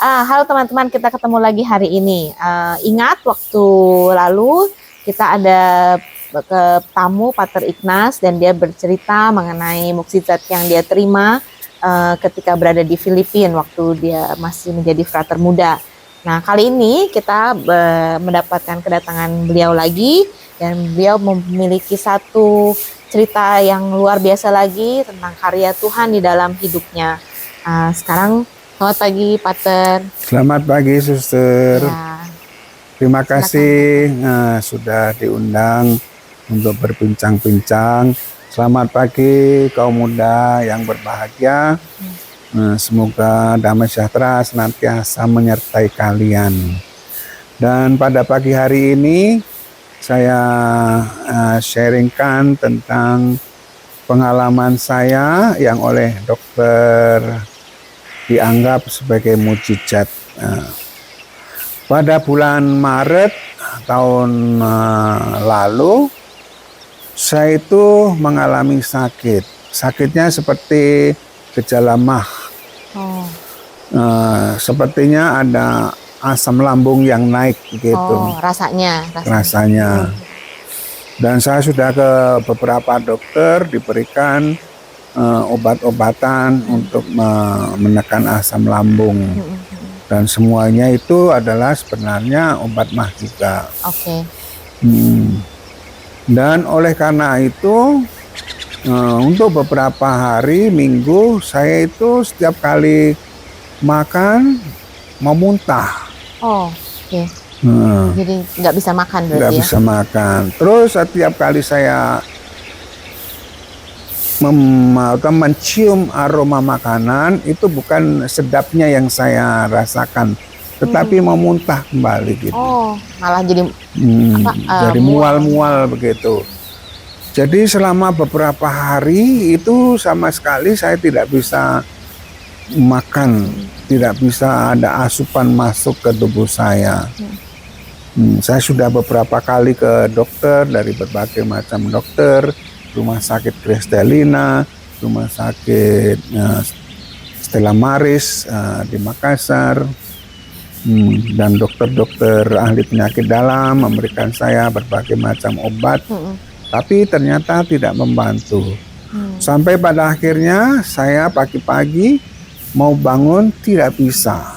Halo teman-teman, kita ketemu lagi hari ini. Ingat waktu lalu kita ada ke tamu Pater Ignaz dan dia bercerita mengenai mukjizat yang dia terima ketika berada di Filipina waktu dia masih menjadi frater muda. Nah, kali ini kita mendapatkan kedatangan beliau lagi dan beliau memiliki satu cerita yang luar biasa lagi tentang karya Tuhan di dalam hidupnya. Sekarang selamat pagi, Pater. Selamat pagi, Suster. Ya, Terima silakan, kasih sudah diundang untuk berbincang-bincang. Selamat pagi, kaum muda yang berbahagia. Semoga damai sejahtera senantiasa menyertai kalian. Dan pada pagi hari ini, saya sharingkan tentang pengalaman saya yang oleh dokter dianggap sebagai mukjizat. Pada bulan Maret tahun lalu, saya itu mengalami sakit. Sakitnya seperti gejala MAH. Sepertinya ada asam lambung yang naik gitu. Rasanya. Dan saya sudah ke beberapa dokter, diberikan obat-obatan untuk menekan asam lambung. Dan semuanya itu adalah sebenarnya obat MAH juga. Dan oleh karena itu untuk beberapa hari, minggu, saya itu setiap kali makan mau muntah. Jadi nggak bisa makan berarti nggak bisa makan. Terus setiap kali saya mencium aroma makanan, itu bukan sedapnya yang saya rasakan, tetapi memuntah kembali gitu. Malah jadi jadi mual-mual begitu. Jadi selama beberapa hari itu sama sekali saya tidak bisa makan, tidak bisa ada asupan masuk ke tubuh saya. Saya sudah beberapa kali ke dokter, dari berbagai macam dokter, rumah sakit Kristalina, rumah sakit Stella Maris di Makassar, dan dokter-dokter ahli penyakit dalam memberikan saya berbagai macam obat, tapi ternyata tidak membantu. Sampai pada akhirnya saya pagi-pagi mau bangun tidak bisa,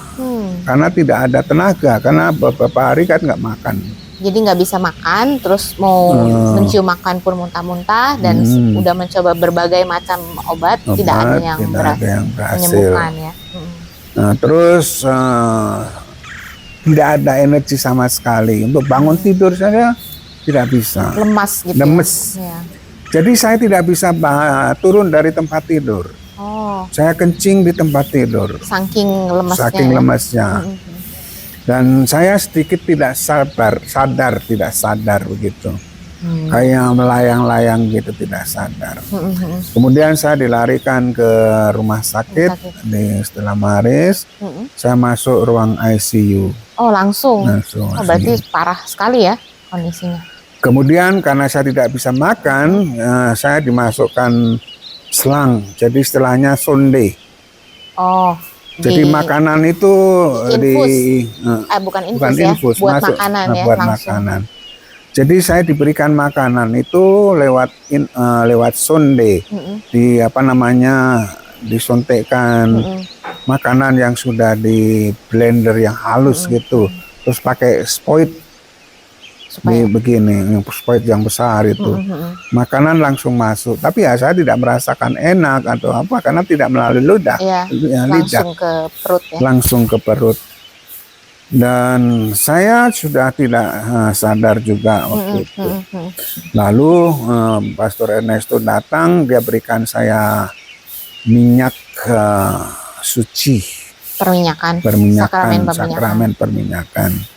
karena tidak ada tenaga, karena beberapa hari kan nggak makan. Jadi nggak bisa makan, terus mau mencium makan pun muntah-muntah, dan udah mencoba berbagai macam obat tidak ada yang berhasil menyembuhkan ya. Terus tidak ada energi sama sekali untuk bangun tidur, saya tidak bisa. Lemas gitu. Lemes. Ya. Jadi saya tidak bisa turun dari tempat tidur. Saya kencing di tempat tidur. Saking lemasnya. Saking lemasnya. Dan saya sedikit tidak sadar begitu. Kayak melayang-layang gitu, tidak sadar. Kemudian saya dilarikan ke rumah sakit di Stella Maris. Saya masuk ruang ICU. Langsung berarti parah sekali ya kondisinya. Kemudian karena saya tidak bisa makan, saya dimasukkan selang. Jadi istilahnya sonde. Jadi makanan itu bukan infus, buat masuk, makanan ya, buat langsung. makanan. Jadi saya diberikan makanan itu lewat sonde, disontekkan makanan yang sudah di blender yang halus gitu, terus pakai spoit begini, spoit yang besar itu, makanan langsung masuk. Tapi ya saya tidak merasakan enak atau apa, karena tidak melalui lidah, langsung ke perut ya. Langsung ke perut. Dan saya sudah tidak sadar juga waktu itu. Lalu Pastor Ernesto datang, dia berikan saya minyak suci, sakramen perminyakan.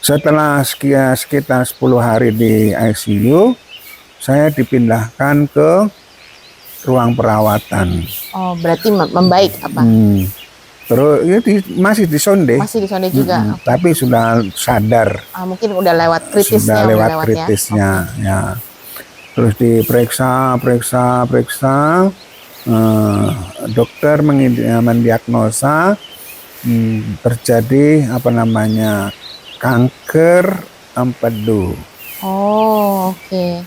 Setelah sekitar 10 hari di ICU, saya dipindahkan ke ruang perawatan. Berarti membaik apa? Terus ya masih disonde. Masih disonde juga. Tapi sudah sadar. Mungkin udah lewat kritisnya. Sudah lewat kritisnya ya. Terus diperiksa. Dokter mendiagnosa terjadi apa namanya kanker empedu. Oh, oke.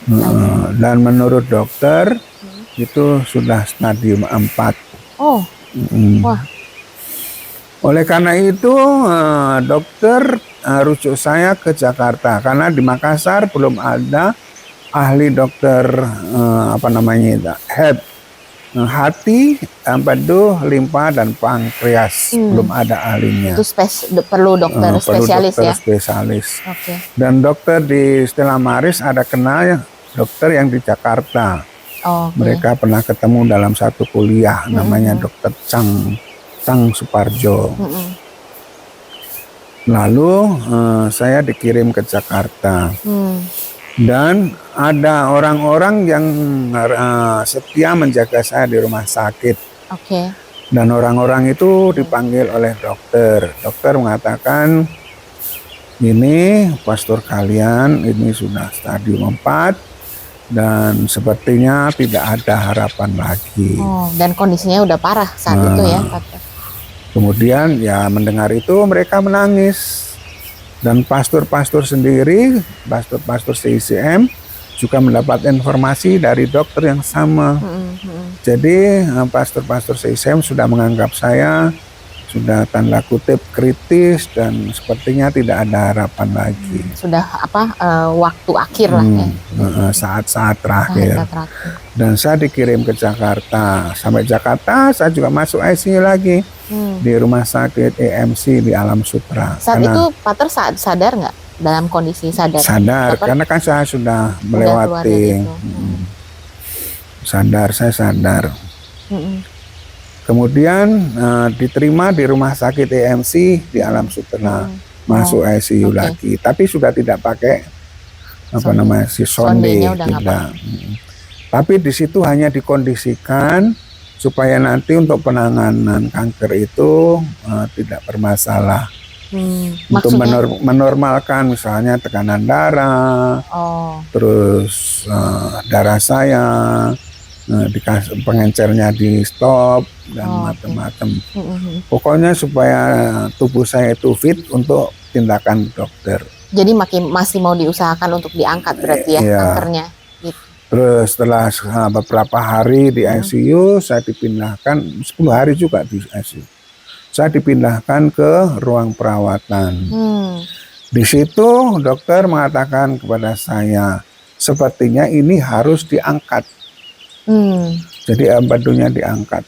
Dan menurut dokter itu sudah stadium 4. Oh, wah. Oleh karena itu dokter rujuk saya ke Jakarta karena di Makassar belum ada ahli dokter apa namanya itu, hati, empedu, limpa dan pankreas, belum ada ahlinya. Itu perlu dokter spesialis dokter ya. Spesialis. Oke. Dan dokter di Stella Maris ada kenal dokter yang di Jakarta. Oke. Mereka pernah ketemu dalam satu kuliah, namanya Dokter Chang Suparjo. Lalu saya dikirim ke Jakarta. Dan ada orang-orang yang setia menjaga saya di rumah sakit. Oke. Dan orang-orang itu dipanggil oleh dokter. Dokter mengatakan, ini pastor kalian ini sudah stadium 4 dan sepertinya tidak ada harapan lagi. Oh, dan kondisinya udah parah saat itu ya, Pak. Kemudian ya mendengar itu mereka menangis. Dan pastor-pastor sendiri, pastor-pastor CICM juga mendapat informasi dari dokter yang sama. Jadi pastor-pastor CICM sudah menganggap saya sudah tanda kutip kritis dan sepertinya tidak ada harapan lagi. Sudah waktu akhir lah ya. Saat-saat terakhir. Dan saya dikirim ke Jakarta. Sampai Jakarta saya juga masuk ICU lagi di rumah sakit EMC di Alam Sutra. Saat itu Pater sadar nggak? Dalam kondisi sadar? Sadar, karena kan saya sudah melewati. Saya sadar. Kemudian diterima di rumah sakit EMC di Alam Sutra, masuk ICU lagi. Tapi sudah tidak pakai sonde, tidak. Tapi di situ hanya dikondisikan supaya nanti untuk penanganan kanker itu tidak bermasalah. Untuk menormalkan misalnya tekanan darah, terus darah saya, pengencernya di stop dan macam-macam. Pokoknya supaya tubuh saya itu fit untuk tindakan dokter. Jadi masih mau diusahakan untuk diangkat berarti ya kankernya. Gitu. Terus setelah beberapa hari di ICU, saya dipindahkan 10 hari juga di ICU. Saya dipindahkan ke ruang perawatan. Di situ dokter mengatakan kepada saya, sepertinya ini harus diangkat. Jadi empedunya diangkat,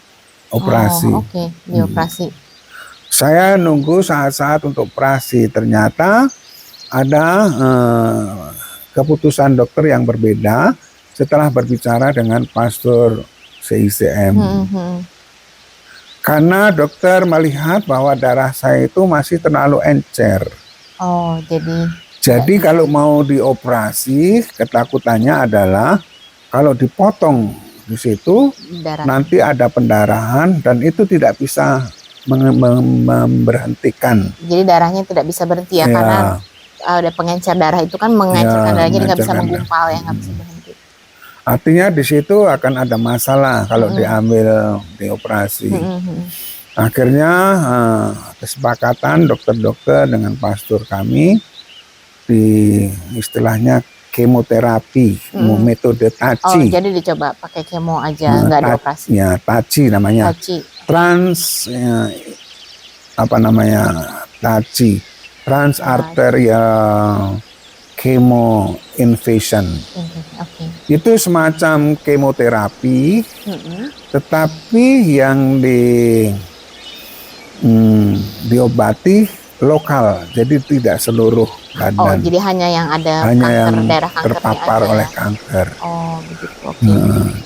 operasi. Dioperasi. Saya nunggu saat-saat untuk operasi. Ternyata ada keputusan dokter yang berbeda setelah berbicara dengan pastor CICM. Karena dokter melihat bahwa darah saya itu masih terlalu encer. Jadi kalau mau dioperasi, ketakutannya adalah kalau dipotong di situ nanti ada pendarahan dan itu tidak bisa memberhentikan. Jadi darahnya tidak bisa berhenti ya, karena ada pengencer darah itu kan mengencerkan darah, jadi nggak bisa menggumpal ya, nggak bisa berhenti. Artinya di situ akan ada masalah kalau diambil dioperasi. Akhirnya kesepakatan dokter-dokter dengan pastor kami di istilahnya kemoterapi, metode TACI. Jadi dicoba pakai kemo aja, nggak dioperasi. Ya, TACI namanya. TACI, transarterial chemo invasion. Itu semacam kemoterapi, tetapi yang diobati lokal, jadi tidak seluruh badan. Jadi hanya yang ada darah kanker terpapar oleh kanker. Begitu.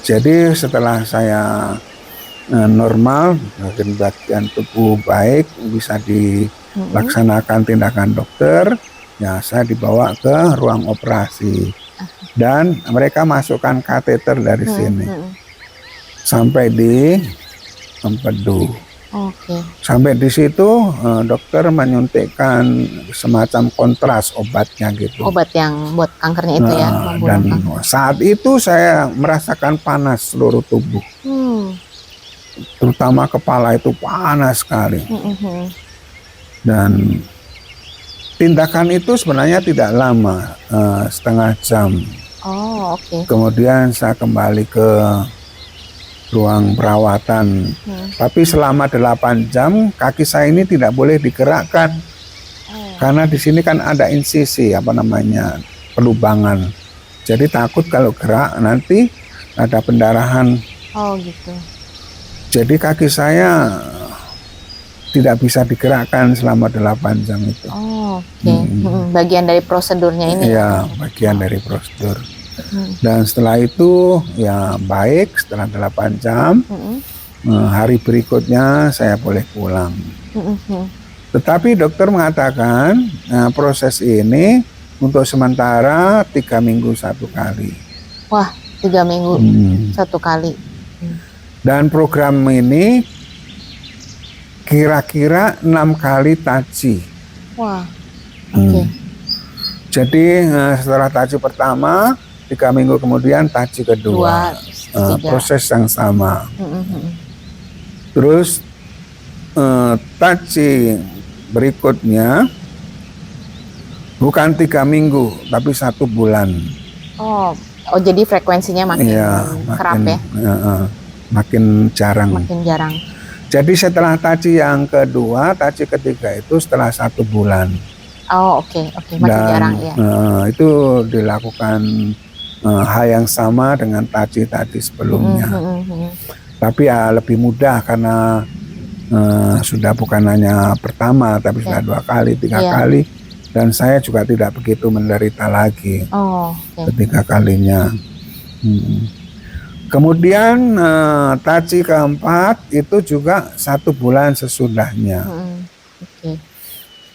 Jadi setelah saya normal, bagian tubuh baik, bisa dilaksanakan tindakan dokter, ya saya dibawa ke ruang operasi dan mereka masukkan kateter dari sini sampai di empedu. Sampai di situ dokter menyuntikkan semacam kontras obatnya gitu. Obat yang buat kankernya itu ya. Dan saat itu saya merasakan panas seluruh tubuh. Terutama kepala itu panas sekali. Dan tindakan itu sebenarnya tidak lama, setengah jam. Oh, oke. Kemudian saya kembali ke ruang perawatan. Tapi selama 8 jam kaki saya ini tidak boleh digerakkan. Karena di sini kan ada insisi, pelubangan. Jadi takut kalau gerak nanti ada pendarahan. Oh, gitu. Jadi kaki saya tidak bisa digerakkan selama 8 jam itu. Oh, oke. Bagian dari prosedurnya ini. Ya, bagian dari prosedur. Dan setelah itu ya baik, setelah 8 jam, hari berikutnya saya boleh pulang. Tetapi dokter mengatakan proses ini untuk sementara 3 minggu 1 kali. Wah, 3 minggu 1 kali. Dan program ini kira-kira 6 kali taji. Wah, oke. Jadi setelah taji pertama, 3 minggu kemudian taji kedua. Proses yang sama. Terus taji berikutnya bukan 3 minggu tapi 1 bulan. Oh, jadi frekuensinya makin kerap ya? Makin jarang. Makin jarang. Jadi setelah taji yang kedua, taji ketiga itu setelah 1 bulan. Oh, oke, makin jarang ya. Itu dilakukan hal yang sama dengan taji-taji sebelumnya. Tapi ya lebih mudah karena sudah bukan hanya pertama, tapi sudah 2 kali, 3 kali, dan saya juga tidak begitu menderita lagi ketiga kalinya. Kemudian taji keempat itu juga 1 bulan sesudahnya.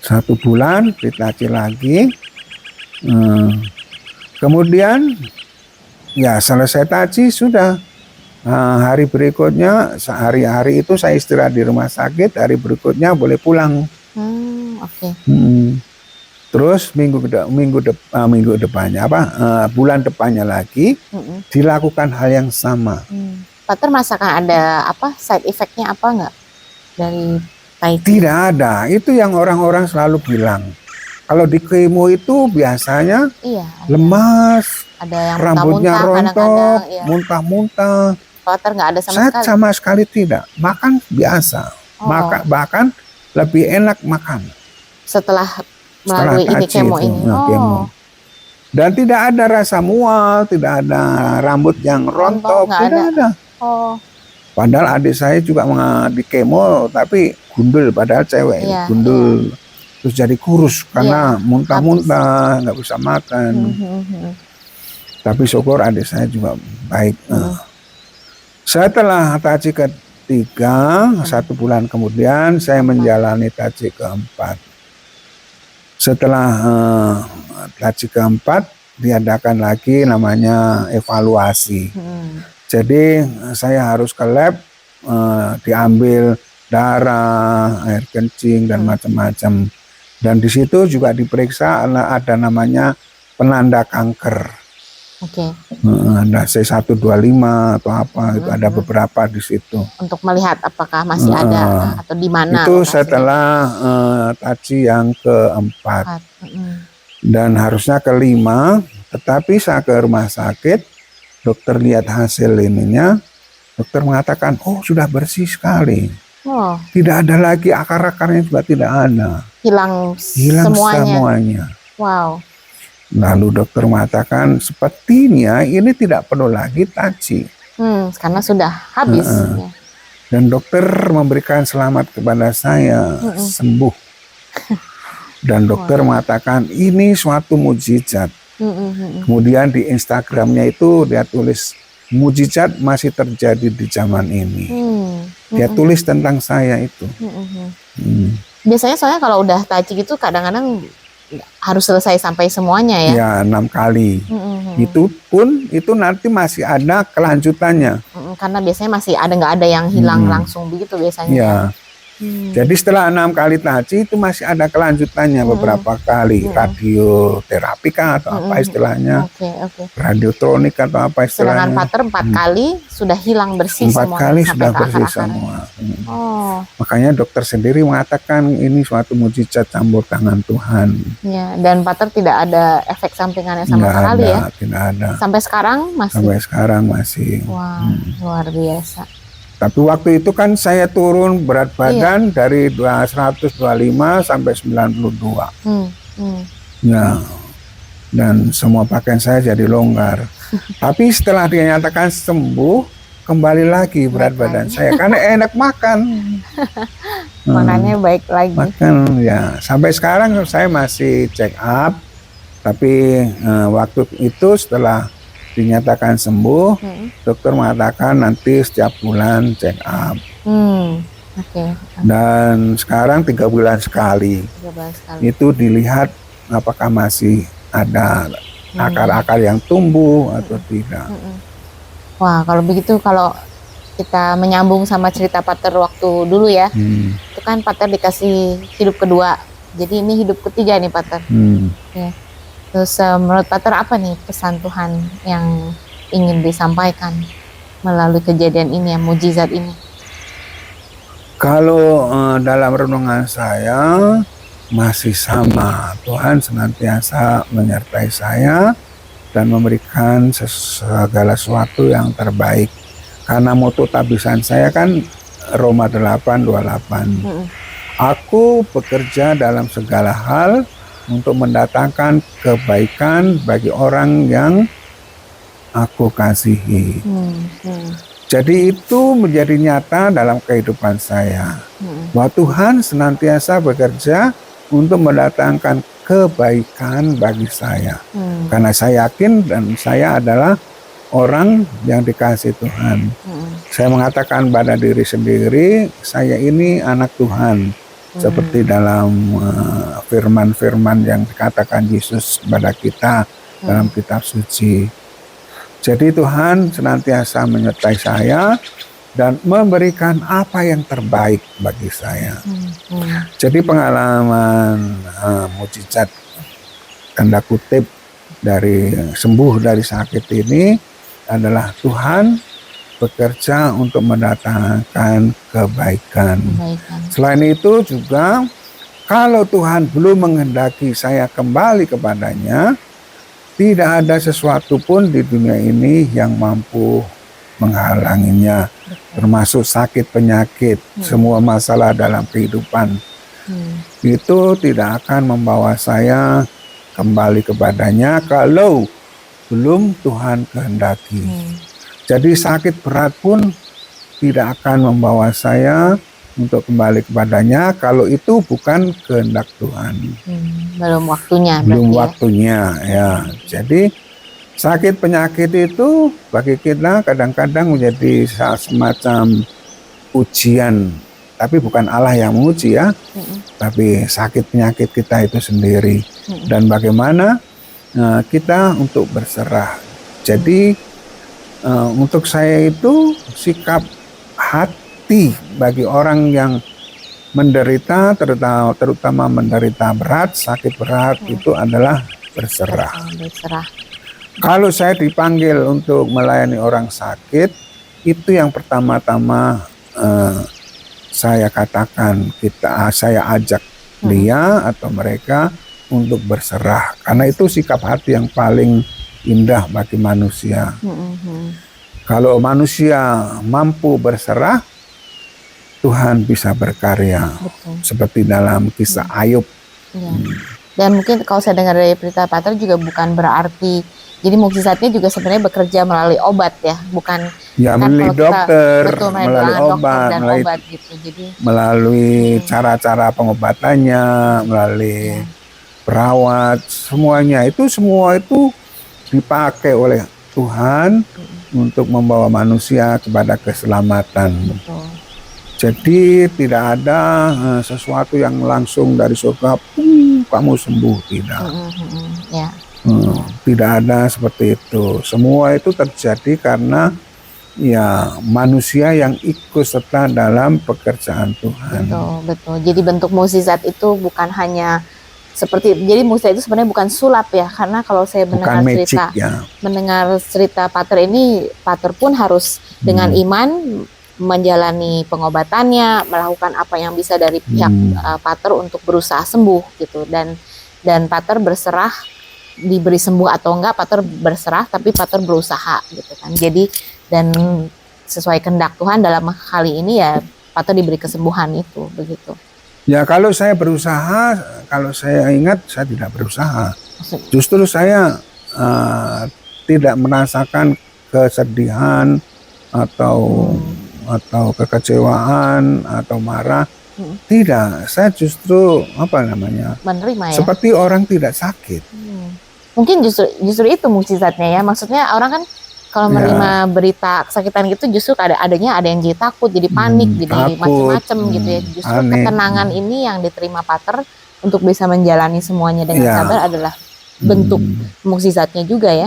1 bulan ditaji lagi. Kemudian ya selesai taji sudah. Hari berikutnya, hari-hari itu saya istirahat di rumah sakit, hari berikutnya boleh pulang. Terus minggu depannya bulan depannya lagi dilakukan hal yang sama. Pak, merasakan ada side effect-nya apa nggak dari taji? Tidak ada. Itu yang orang-orang selalu bilang. Kalau di kemo itu biasanya lemas, ada yang rambutnya rontok, muntah-muntah. Nggak ada saya sama sekali tidak. Makan biasa. Bahkan lebih enak makan. Setelah melalui ini kemo ini. Kemo. Dan tidak ada rasa mual, tidak ada rambut yang rontok, tidak ada. Padahal adik saya juga di kemo tapi gundul, padahal cewek gundul. Terus jadi kurus karena muntah-muntah, nggak bisa makan. Tapi syukur adik saya juga baik. Setelah taji ketiga, 1 bulan kemudian saya menjalani taji keempat. Setelah taji keempat diadakan lagi namanya evaluasi. Jadi saya harus ke lab, diambil darah, air kencing dan macam-macam. Dan di situ juga diperiksa ada namanya penanda kanker. Ada C125 atau apa, itu ada beberapa di situ. Untuk melihat apakah masih ada atau di mana. Itu setelah taji yang keempat. Dan harusnya kelima, tetapi saya ke rumah sakit, dokter lihat hasil ininya, dokter mengatakan, oh sudah bersih sekali. Tidak ada lagi akar-akarnya, juga tidak ada. Hilang semuanya. Wow. Lalu dokter mengatakan sepertinya ini tidak perlu lagi taji. Karena sudah habis. Dan dokter memberikan selamat kepada saya, sembuh. Dan dokter mengatakan ini suatu mukjizat. Kemudian di Instagramnya itu dia tulis mukjizat masih terjadi di zaman ini. Dia tulis tentang saya itu. Biasanya soalnya kalau udah taji gitu kadang-kadang harus selesai sampai semuanya ya? Ya 6 kali. Itu pun itu nanti masih ada kelanjutannya. Karena biasanya masih nggak ada yang hilang langsung begitu biasanya. Ya. Jadi setelah 6 kali taji itu masih ada kelanjutannya beberapa kali, radioterapi kah atau apa istilahnya, radiotronik atau apa Sedangkan istilahnya. Pater 4 kali sudah hilang bersih 4 semua. kali sudah bersih semua. Oh. Makanya dokter sendiri mengatakan ini suatu mujizat campur tangan Tuhan. Ya, dan Pater tidak ada efek sampingannya sama sekali ya? Tidak ada. Sampai sekarang masih? Sampai sekarang masih. Wah, luar biasa. Tapi waktu itu kan saya turun berat badan dari 125 sampai 92. Ya, dan semua pakaian saya jadi longgar. Tapi setelah dinyatakan sembuh, kembali lagi berat badan saya karena enak makan. Makannya baik lagi. Makan ya. Sampai sekarang saya masih check up. Tapi waktu itu setelah dinyatakan sembuh, dokter mengatakan nanti setiap bulan check up. Dan sekarang 3 bulan sekali. 3 bulan sekali. Itu dilihat apakah masih ada akar-akar yang tumbuh atau tidak. Wah, kalau begitu, kalau kita menyambung sama cerita Pater waktu dulu ya, itu kan Pater dikasih hidup kedua. Jadi ini hidup ketiga nih Pater. Ya. Terus menurut Pater apa nih pesan Tuhan yang ingin disampaikan melalui kejadian ini, yang mujizat ini? Kalau dalam renungan saya masih sama, Tuhan senantiasa menyertai saya dan memberikan segala sesuatu yang terbaik. Karena moto tabisan saya kan Roma 8:28. Aku bekerja dalam segala hal untuk mendatangkan kebaikan bagi orang yang aku kasihi. Jadi itu menjadi nyata dalam kehidupan saya. Bahwa Tuhan senantiasa bekerja untuk mendatangkan kebaikan bagi saya. Karena saya yakin dan saya adalah orang yang dikasih Tuhan. Saya mengatakan pada diri sendiri, saya ini anak Tuhan. Seperti dalam firman-firman yang dikatakan Yesus kepada kita dalam kitab suci. Jadi Tuhan senantiasa menyertai saya dan memberikan apa yang terbaik bagi saya. Jadi pengalaman mujizat tanda kutip dari sembuh dari sakit ini adalah Tuhan bekerja untuk mendatangkan kebaikan. Selain itu juga, kalau Tuhan belum menghendaki saya kembali kepadanya, tidak ada sesuatu pun di dunia ini yang mampu menghalanginya, termasuk sakit penyakit, semua masalah dalam kehidupan. Itu tidak akan membawa saya kembali kepadanya kalau belum Tuhan kehendaki. Jadi sakit berat pun tidak akan membawa saya untuk kembali kepadanya kalau itu bukan kehendak Tuhan. Belum waktunya. Belum waktunya ya. Jadi sakit penyakit itu bagi kita kadang-kadang menjadi semacam ujian. Tapi bukan Allah yang menguji ya. Tapi sakit penyakit kita itu sendiri. Dan bagaimana kita untuk berserah. Jadi untuk saya itu sikap hati bagi orang yang menderita, terutama menderita berat, sakit berat, itu adalah berserah. Kalau saya dipanggil untuk melayani orang sakit, itu yang pertama-tama saya katakan, saya ajak dia atau mereka untuk berserah. Karena itu sikap hati yang paling indah bagi manusia. Kalau manusia mampu berserah, Tuhan bisa berkarya. Seperti dalam kisah Ayub. Dan mungkin kalau saya dengar dari berita Pater juga bukan berarti, jadi mukjizatnya juga sebenarnya bekerja melalui obat ya, bukan ya, kan melalui dokter, melalui obat, gitu. Jadi melalui cara-cara pengobatannya, melalui perawat, semuanya itu semua itu dipakai oleh Tuhan untuk membawa manusia kepada keselamatan. Jadi tidak ada sesuatu yang langsung dari surga, kamu sembuh, tidak. Tidak ada seperti itu. Semua itu terjadi karena ya manusia yang ikut serta dalam pekerjaan Tuhan. Betul, betul. Jadi bentuk mukjizat itu bukan hanya seperti, jadi mukjizat itu sebenarnya bukan sulap ya, karena kalau saya Bukan magic ya. mendengar cerita Pater ini, Pater pun harus dengan iman menjalani pengobatannya, melakukan apa yang bisa dari pihak Pater untuk berusaha sembuh gitu, dan Pater berserah, diberi sembuh atau enggak Pater berserah, tapi Pater berusaha gitu kan. Jadi dan sesuai kehendak Tuhan dalam kali ini ya Pater diberi kesembuhan itu begitu. Ya kalau saya berusaha, kalau saya ingat saya tidak berusaha. Justru saya tidak merasakan kesedihan atau kekecewaan atau marah. Tidak, saya justru menerima ya. Seperti orang tidak sakit. Mungkin justru itu mukjizatnya ya. Maksudnya orang kan kalau menerima berita kesakitan gitu justru ada yang jadi takut, jadi panik, jadi macam-macam gitu ya. Justru panik. Ketenangan ini yang diterima Pater untuk bisa menjalani semuanya dengan sabar adalah bentuk mukjizatnya juga ya.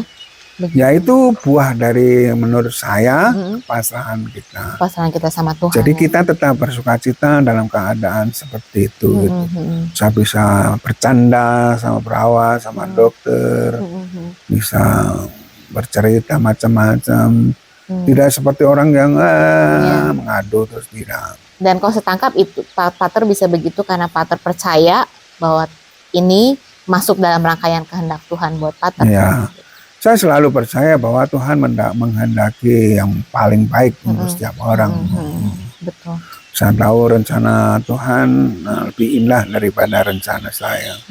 Begitu. Ya itu buah dari menurut saya pasrahan kita. Pasrahan kita sama Tuhan. Jadi kita tetap bersukacita dalam keadaan seperti itu. Gitu. Saya bisa bercanda sama perawat, sama dokter, bisa bercerita macam-macam, tidak seperti orang yang mengadu terus tidak. Dan kalau setangkap itu Pater bisa begitu karena Pater percaya bahwa ini masuk dalam rangkaian kehendak Tuhan buat Pater. Ya. Saya selalu percaya bahwa Tuhan menghendaki yang paling baik untuk setiap orang. Betul. Saya tahu rencana Tuhan lebih indah daripada rencana saya.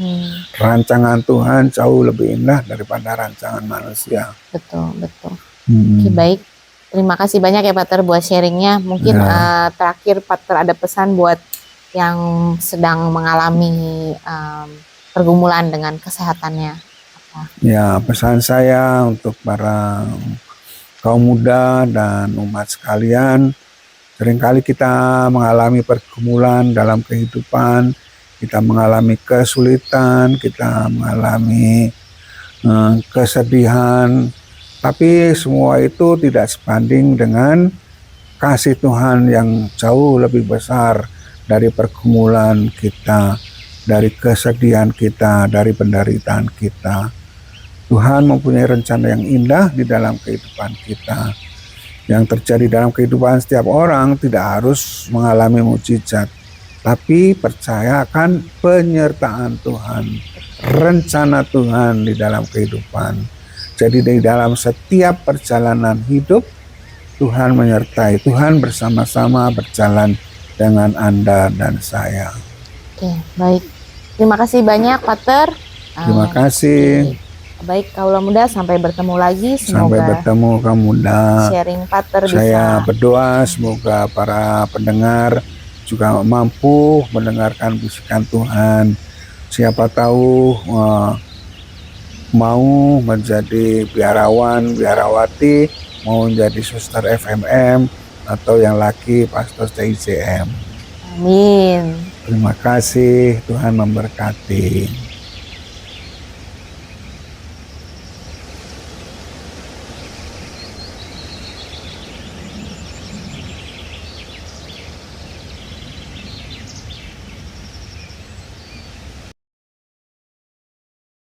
Rancangan Tuhan jauh lebih indah daripada rancangan manusia. Betul, betul. Oke, baik. Terima kasih banyak ya Pater buat sharingnya. Mungkin terakhir Pater ada pesan buat yang sedang mengalami pergumulan dengan kesehatannya. Ya, pesan saya untuk para kaum muda dan umat sekalian, seringkali kita mengalami pergumulan dalam kehidupan, kita mengalami kesulitan, kita mengalami kesedihan, tapi semua itu tidak sebanding dengan kasih Tuhan yang jauh lebih besar dari pergumulan kita, dari kesedihan kita, dari penderitaan kita. Tuhan mempunyai rencana yang indah di dalam kehidupan kita. Yang terjadi dalam kehidupan setiap orang tidak harus mengalami mukjizat, tapi percayakan penyertaan Tuhan, rencana Tuhan di dalam kehidupan. Jadi di dalam setiap perjalanan hidup, Tuhan menyertai, Tuhan bersama-sama berjalan dengan Anda dan saya. Oke, baik. Terima kasih banyak Pater. Terima kasih. Baik kaula muda, sampai bertemu lagi. Sampai bertemu kaum muda. Sharing Pater Saya berdoa semoga para pendengar juga mampu mendengarkan bisikan Tuhan. Siapa tahu mau menjadi biarawan, biarawati, mau menjadi suster FMM, atau yang laki pastor CICM. Amin. Terima kasih, Tuhan memberkati.